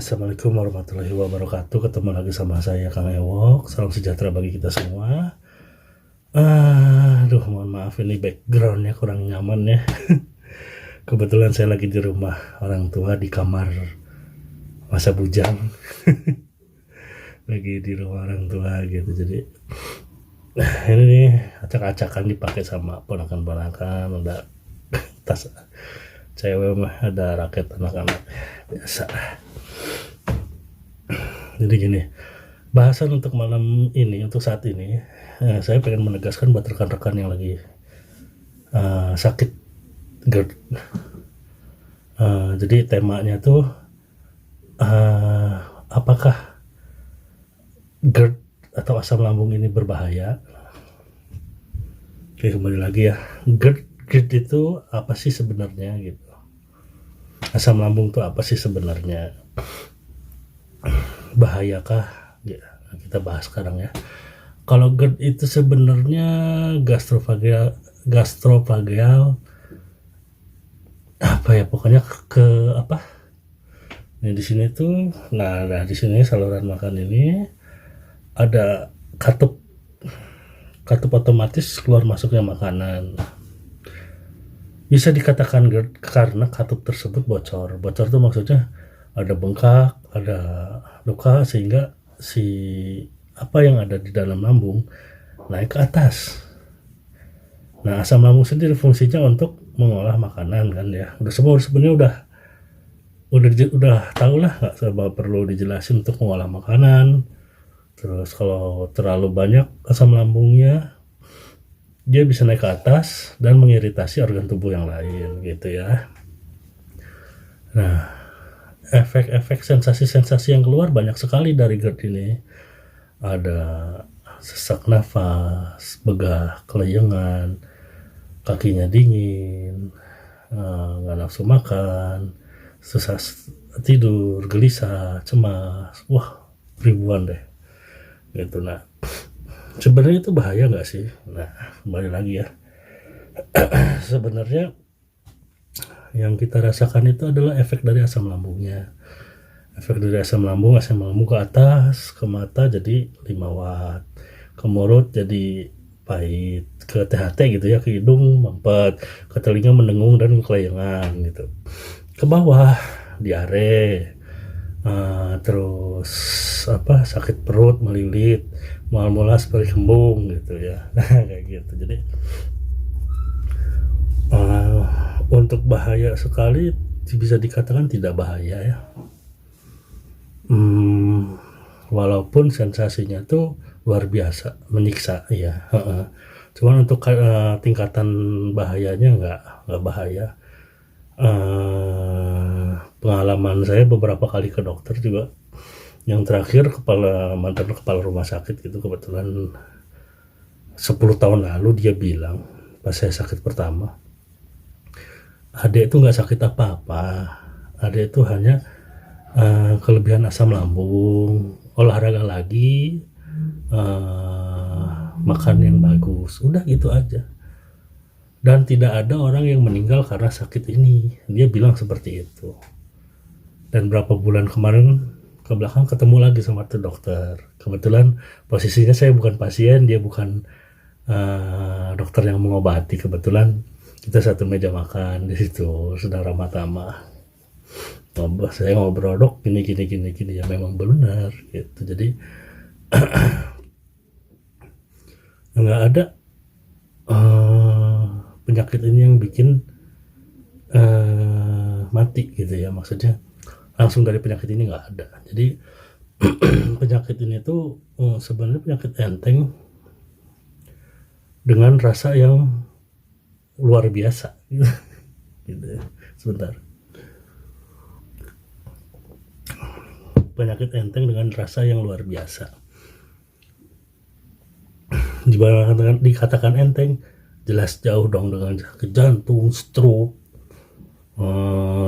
Assalamualaikum warahmatullahi wabarakatuh. Ketemu lagi sama saya Kang Ewok. Salam sejahtera bagi kita semua. Aduh, mohon maaf ini backgroundnya kurang nyaman ya. Kebetulan saya lagi di rumah orang tua di kamar masa bujang. Lagi di rumah orang tua gitu. Jadi ini nih acak-acakan dipakai sama ponakan-ponakan. Ada tas cewek mah, ada raket anak-anak biasa. Jadi gini, bahasan untuk malam ini, untuk saat ini, saya pengen menegaskan buat rekan-rekan yang lagi sakit GERD. Jadi temanya tuh apakah GERD atau asam lambung ini berbahaya? Oke, kembali lagi ya, GERD itu apa sih sebenarnya gitu? Asam lambung itu apa sih sebenarnya? Bahayakah? Ya, kita bahas sekarang ya. Kalau GERD itu sebenarnya gastrofageal apa ya, pokoknya ke apa? Nah, di sini tuh, di sini saluran makan ini ada katup otomatis keluar masuknya makanan. Bisa dikatakan GERD karena katup tersebut bocor. Bocor itu maksudnya ada bengkak, ada luka sehingga si apa yang ada di dalam lambung naik ke atas. Nah, asam lambung sendiri fungsinya untuk mengolah makanan kan ya. Sebenarnya udah tahu lah, nggak perlu dijelasin untuk mengolah makanan. Terus kalau terlalu banyak asam lambungnya, dia bisa naik ke atas dan mengiritasi organ tubuh yang lain gitu ya. Nah, efek-efek sensasi-sensasi yang keluar banyak sekali dari GERD ini. Ada sesak nafas, begah, kelayangan, kakinya dingin, nggak nafsu makan, susah tidur, gelisah, cemas, wah ribuan deh gitu. Nah, sebenarnya itu bahaya nggak sih? Nah, kembali lagi ya, sebenarnya yang kita rasakan itu adalah efek dari asam lambungnya. Efek dari asam lambung ke atas, ke mata jadi 5 watt, ke mulut jadi pahit, ke THT gitu ya, ke hidung mampet, ke telinga mendengung dan kelayangan gitu. Ke bawah diare, terus sakit perut, melilit, mual-mual seperti kembung gitu ya. Kayak gitu. Jadi untuk bahaya sekali bisa dikatakan tidak bahaya ya. Walaupun sensasinya tuh luar biasa, menyiksa ya. Cuman untuk tingkatan bahayanya nggak bahaya. Pengalaman saya beberapa kali ke dokter juga. Yang terakhir mantan kepala rumah sakit itu kebetulan 10 tahun lalu dia bilang pas saya sakit pertama, adek itu nggak sakit apa-apa, adek itu hanya kelebihan asam lambung, olahraga lagi, makan yang bagus, udah gitu aja. Dan tidak ada orang yang meninggal karena sakit ini, dia bilang seperti itu. Dan berapa bulan kemarin ke belakang ketemu lagi sama tuh dokter. Kebetulan posisinya saya bukan pasien, dia bukan dokter yang mengobati. Kebetulan kita satu meja makan di situ, sedang ramah tamah. Saya ngobrol, dok gini ya, memang benar gitu. Jadi nggak ada penyakit ini yang bikin mati gitu ya, maksudnya langsung dari penyakit ini nggak ada. Jadi penyakit ini tuh sebenarnya penyakit enteng dengan rasa yang luar biasa gitu ya. Sebentar. Penyakit enteng dengan rasa yang luar biasa. Dikatakan enteng, jelas jauh dong dengan sakit jantung, stroke,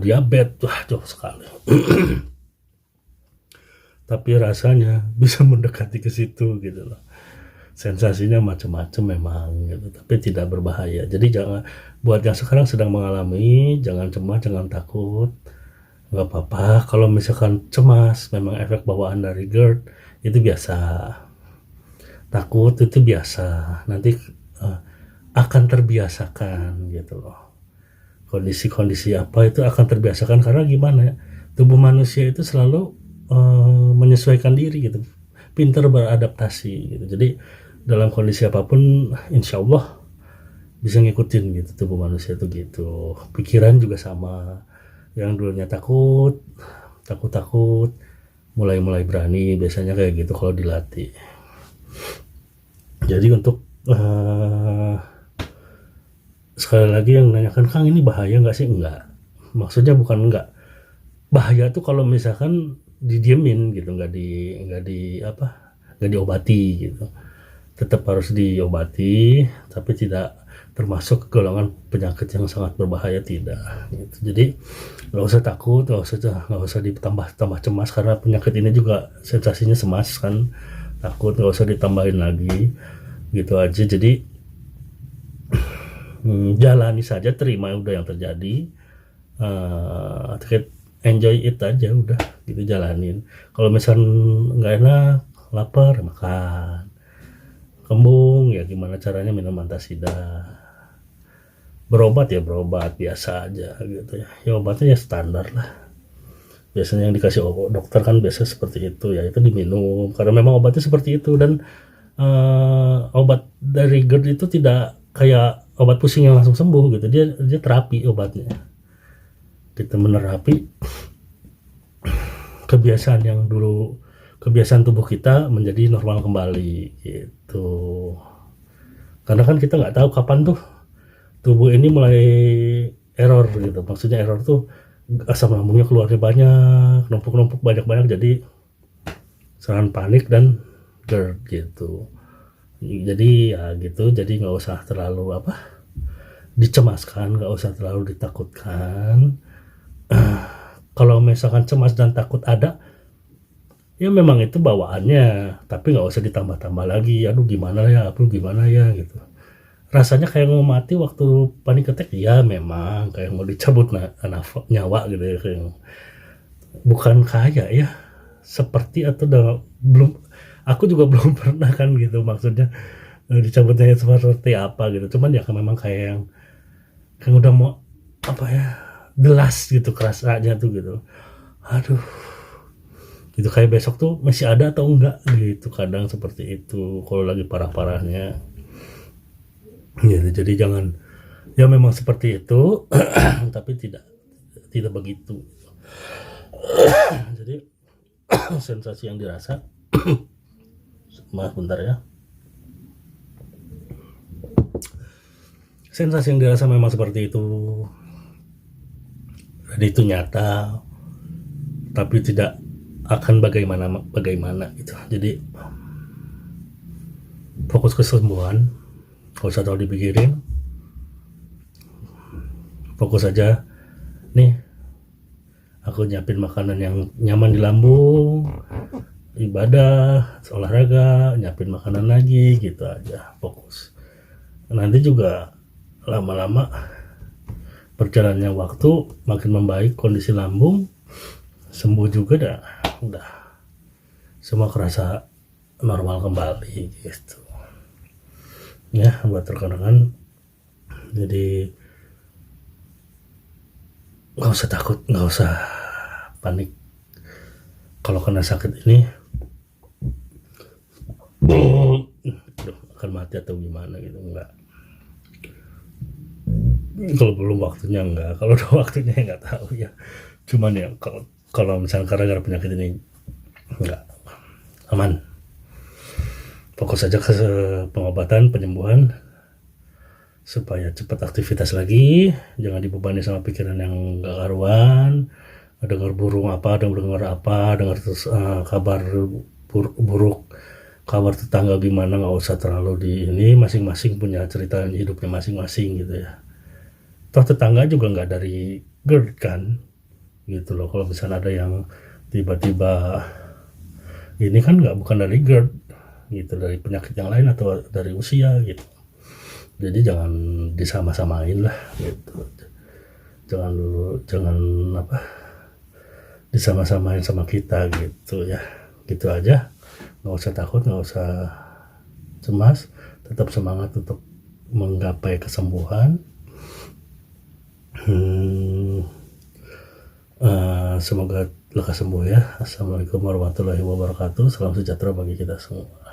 diabetes, wah jauh sekali. Tapi rasanya bisa mendekati ke situ gitu loh. Sensasinya macam-macam memang gitu, tapi tidak berbahaya. Jadi jangan, buat yang sekarang sedang mengalami, jangan cemas, jangan takut. nggak apa-apa kalau misalkan cemas, memang efek bawaan dari GERD itu biasa. Takut itu biasa, nanti akan terbiasakan gitu loh. Kondisi-kondisi apa itu akan terbiasakan, karena gimana ya, tubuh manusia itu selalu menyesuaikan diri gitu, pintar beradaptasi gitu. Jadi dalam kondisi apapun insya Allah bisa ngikutin gitu tubuh manusia itu gitu. Pikiran juga sama, yang dulunya takut mulai berani, biasanya kayak gitu kalau dilatih. Jadi untuk sekali lagi yang nanyakan, Kang ini bahaya nggak sih? Enggak, maksudnya bukan enggak, bahaya tuh kalau misalkan didiemin gitu, nggak diobati gitu. Tetap harus diobati, tapi tidak termasuk golongan penyakit yang sangat berbahaya, tidak gitu. Jadi nggak usah takut, nggak usah ditambah cemas, karena penyakit ini juga sensasinya cemas kan, takut nggak usah ditambahin lagi gitu aja. Jadi jalani saja, terima udah yang terjadi, enjoy it aja udah gitu, jalanin. Kalau misalnya nggak enak, lapar, makan. Kembung ya gimana caranya, minum antasida. Berobat ya berobat biasa aja gitu ya, obatnya ya standar lah, biasanya yang dikasih dokter kan biasa seperti itu ya, itu diminum karena memang obatnya seperti itu. Dan obat dari GERD itu tidak kayak obat pusing yang langsung sembuh gitu, dia terapi obatnya, kita menerapi kebiasaan tubuh kita menjadi normal kembali gitu. Karena kan kita nggak tahu kapan tuh tubuh ini mulai error gitu, maksudnya error tuh asam lambungnya keluarnya banyak, numpuk banyak, jadi serangan panik dan GERD gitu. Jadi ya gitu, jadi nggak usah terlalu dicemaskan, nggak usah terlalu ditakutkan. Kalau misalkan cemas dan takut ada, ya memang itu bawaannya, tapi nggak usah ditambah-tambah lagi, aduh gimana ya gitu. Rasanya kayak mau mati waktu panic attack, ya memang kayak mau dicabut nyawa gitu ya, kayak bukan kayak ya seperti, atau belum, aku juga belum pernah kan gitu, maksudnya dicabutnya seperti apa gitu. Cuman ya memang kayak yang udah mau the last gitu, kerasanya tuh gitu, aduh gitu, kayak besok tuh masih ada atau enggak gitu, kadang seperti itu kalau lagi parah-parahnya gitu. Jadi jangan, ya memang seperti itu tapi tidak begitu. Jadi sensasi yang dirasa maaf bentar ya, sensasi yang dirasa memang seperti itu, dan itu nyata, tapi tidak akan bagaimana gitu. Jadi fokus ke kesembuhan, gak usah terlalu dipikirin, fokus aja nih, aku nyiapin makanan yang nyaman di lambung, ibadah, olahraga, nyiapin makanan lagi gitu aja, fokus. Nanti juga lama-lama berjalannya waktu makin membaik kondisi lambung, sembuh juga udah semua kerasa normal kembali gitu ya buat rekan-rekan. Jadi nggak usah takut, nggak usah panik kalau kena sakit ini. Akan mati atau gimana gitu, enggak. Kalau belum waktunya enggak, kalau udah waktunya enggak tahu ya. Cuman ya kalau misalnya gara-gara penyakit ini enggak, aman. Fokus saja ke pengobatan, penyembuhan, supaya cepat aktivitas lagi, jangan dibebani sama pikiran yang enggak karuan. Dengar burung apa, dengar terus kabar buruk, kabar tetangga gimana, nggak usah terlalu di ini, masing-masing punya cerita hidupnya masing-masing gitu ya. Toh tetangga juga nggak dari GERD kan gitu loh. Kalau misalnya ada yang tiba-tiba ini kan bukan dari GERD gitu, dari penyakit yang lain atau dari usia gitu. Jadi jangan disama-samain lah gitu. Jangan disama-samain sama kita gitu ya. Gitu aja, nggak usah takut, nggak usah cemas, tetap semangat untuk menggapai kesembuhan. Semoga lekas sembuh ya. Assalamualaikum warahmatullahi wabarakatuh. Salam sejahtera bagi kita semua.